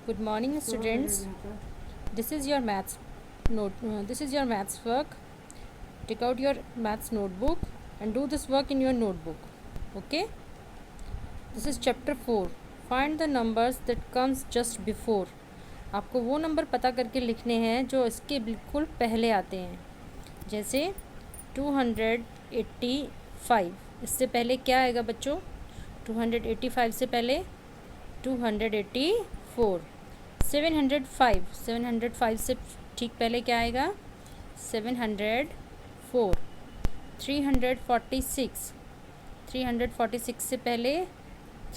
Good morning, students. This is your maths this is your maths work. Take out your maths notebook and do this work in your notebook. Okay. This is chapter 4. Find the numbers that comes just before. आपको वो number पता करके लिखने हैं जो इसके बिल्कुल पहले आते हैं. जैसे 285. इससे पहले क्या आएगा बच्चों? 285 से पहले 284. 705 से ठीक पहले क्या आएगा? 704. 346 से पहले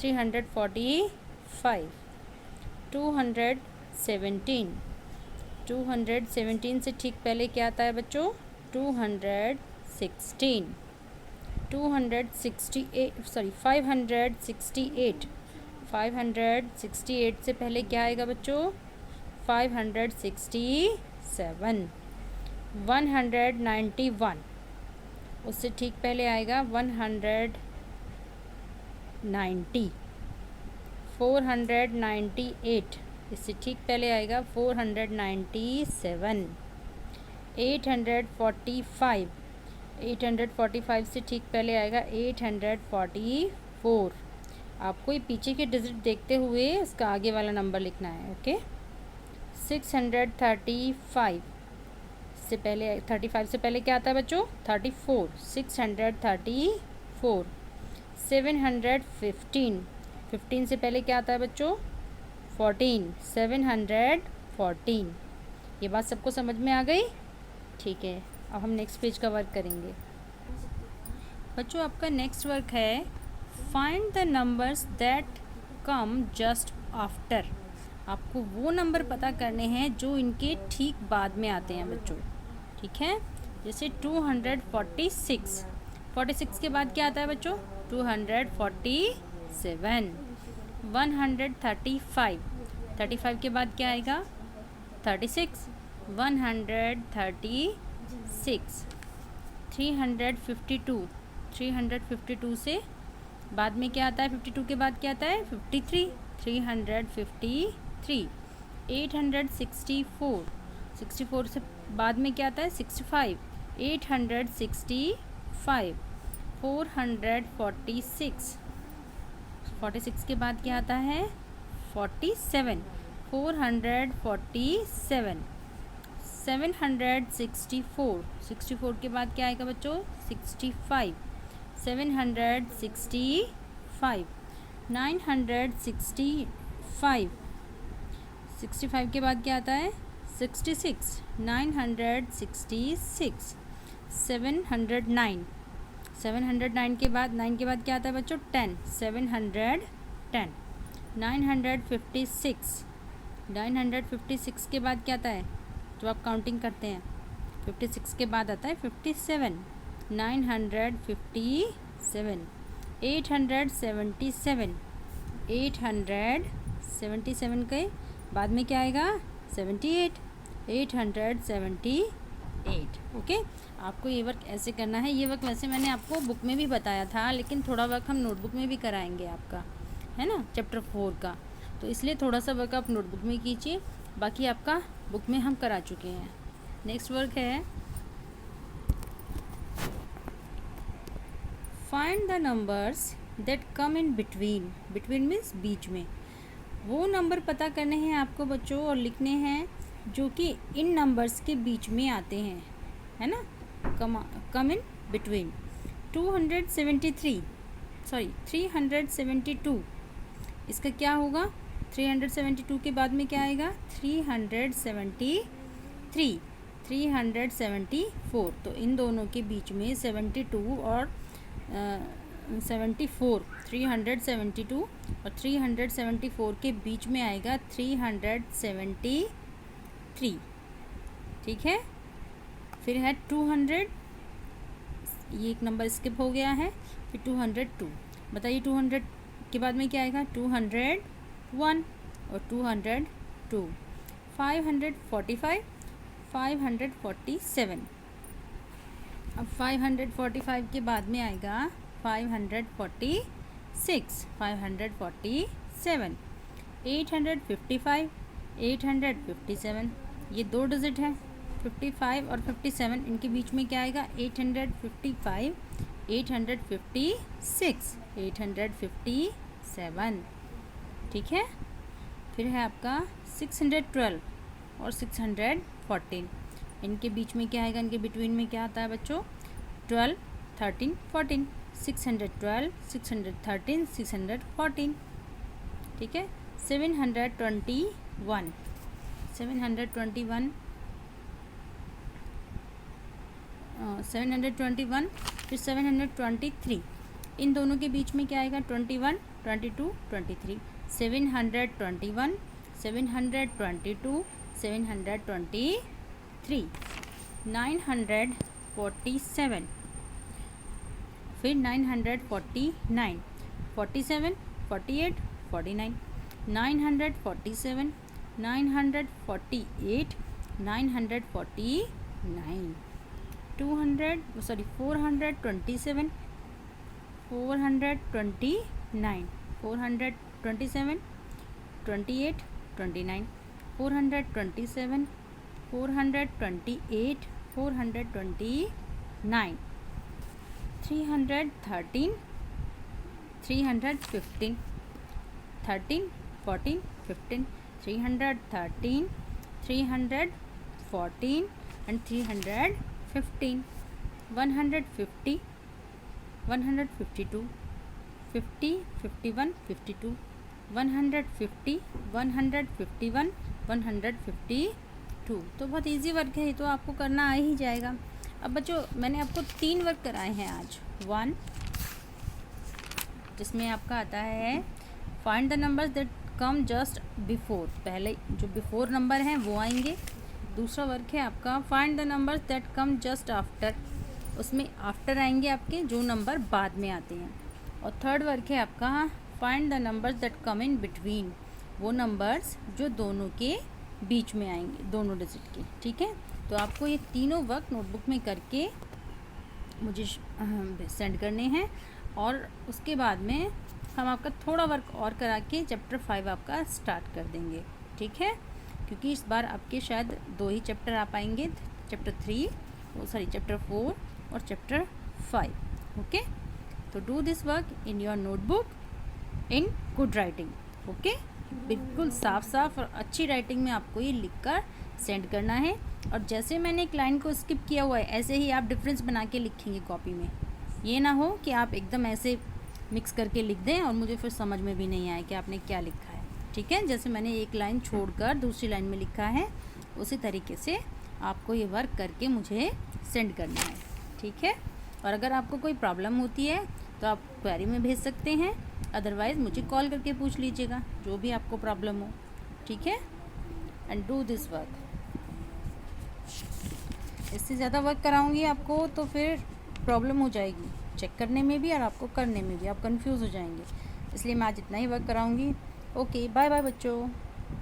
345. 217 से ठीक पहले क्या आता है बच्चों? 216. 568 से पहले क्या आएगा बच्चों? 567. 191 उससे ठीक पहले आएगा 190. 498 इससे ठीक पहले आएगा 497. 845 से ठीक पहले आएगा 844. आपको ये पीछे के डिजिट देखते हुए इसका आगे वाला नंबर लिखना है. ओके. 635 से पहले 35 से पहले क्या आता है बच्चों? 34. 634. 715 से पहले क्या आता है बच्चों? 14. 714. ये बात सबको समझ में आ गई? ठीक है. अब हम नेक्स्ट पेज का वर्क करेंगे. बच्चों आपका नेक्स्ट वर्क है find the numbers that come just after. आपको वो नंबर पता करने हैं जो इनके ठीक बाद में आते हैं बच्चों. ठीक है. जैसे 246. 46 के बाद क्या आता है बच्चों? 247. 135. 35 के बाद क्या आएगा? 36. 136. 352. 352 से बाद में क्या आता है? 52 के बाद क्या आता है? 53. 353. 864. 64 से बाद में क्या आता है? 65. 865. 446. 46 के बाद क्या आता है? 47. 447. 764. 64 के बाद क्या आएगा बच्चों? 65. 765. 965. 65 के बाद क्या आता है? 66. 966. 709. 709 के बाद 9 के बाद क्या आता है बच्चों? 10. 710. 956. 956 के बाद क्या आता है? तो आप काउंटिंग करते हैं. 56 के बाद आता है 57. 957. 877. 877 के बाद में क्या आएगा? 78. 878. ओके. आपको ये वर्क ऐसे करना है. ये वर्क वैसे मैंने आपको बुक में भी बताया था, लेकिन थोड़ा वर्क हम नोटबुक में भी कराएंगे आपका, है ना, चैप्टर 4 का. तो इसलिए थोड़ा सा वर्क आप नोटबुक में कीजिए, बाकी आपका बुक में हम करा चुके हैं. नेक्स्ट वर्क है find the numbers that come in between. Between means बीच में. वो नंबर पता करने हैं आपको बच्चों और लिखने हैं जो कि इन नंबर्स के बीच में आते हैं, है ना. कम इन बिटवीन. 372. इसका क्या होगा? 372 के बाद में क्या आएगा? 373. 374. तो इन दोनों के बीच में 72 और 74. 372 और 374 के बीच में आएगा 373. ठीक है. फिर है 200. ये एक नंबर स्किप हो गया है. फिर 202. बताइए 200 के बाद में क्या आएगा? 201 और 202. 545. 547. अब 545 के बाद में आएगा 546. 547. 855, 857, ये 2 डिजिट हैं 55 और 57, इनके बीच में क्या आएगा 855, 856, 857, ठीक है। फिर है आपका 612 और 614, इनके बीच में क्या आएगा, इनके बिटवीन में क्या आता है बच्चों 12, 13, 14, 612, 613, 614, ठीक है। 721, 721, 721, फिर 723, इन दोनों के बीच में क्या आएगा 21, 22, 23, 721, 722, 723, 947, फिर 949, 47, 48, 49, 947, 948, 949, 427, 429, 427, 28, 29, 427, 428, 429, 313, 315, 13, 14, 15, 313, 314 and 315, 150, 152, 50, 51, 52, 150, 151, 152। तो बहुत इजी वर्क है, ये तो आपको करना आ ही जाएगा। अब बच्चों मैंने आपको 3 वर्क कराए हैं आज। 1 जिसमें आपका आता है find the numbers that come just before, पहले जो बिफोर नंबर हैं वो आएंगे। दूसरा वर्क है आपका find the numbers that come just after, उसमें आफ्टर आएंगे आपके जो नंबर बाद में आते हैं। और थर्ड वर्क है आपका find the numbers that come in between, वो नंबर्स जो दोनों के बीच में आएंगे, दोनों डिजिट के, ठीक है। तो आपको ये तीनों वर्क नोटबुक में करके मुझे सेंड करने हैं, और उसके बाद में हम आपका थोड़ा वर्क और करा के चैप्टर 5 आपका स्टार्ट कर देंगे, ठीक है। क्योंकि इस बार आपके शायद 2 ही चैप्टर आ पाएंगे, चैप्टर 4 और चैप्टर 5, ओके। तो do this work in your notebook in good writing, okay. बिल्कुल साफ साफ और अच्छी राइटिंग में आपको ये लिखकर सेंड करना है। और जैसे मैंने एक लाइन को स्किप किया हुआ है ऐसे ही आप डिफरेंस बना के लिखेंगे कॉपी में। ये ना हो कि आप एकदम ऐसे मिक्स करके लिख दें और मुझे फिर समझ में भी नहीं आए कि आपने क्या लिखा है, ठीक है। जैसे मैंने एक लाइन छोड़कर दूसरी लाइन में लिखा है उसी तरीके से आपको ये वर्क करके मुझे सेंड करना है, ठीक है। और अगर आपको कोई प्रॉब्लम होती है तो आप क्वेरी में भेज सकते हैं, अदरवाइज़ मुझे कॉल करके पूछ लीजिएगा जो भी आपको प्रॉब्लम हो, ठीक है। And do this work. इससे ज़्यादा वर्क कराऊंगी आपको तो फिर प्रॉब्लम हो जाएगी चेक करने में भी और आपको करने में भी, आप कंफ्यूज हो जाएंगे। इसलिए मैं आज इतना ही वर्क कराऊंगी। ओके, बाय बाय बच्चों।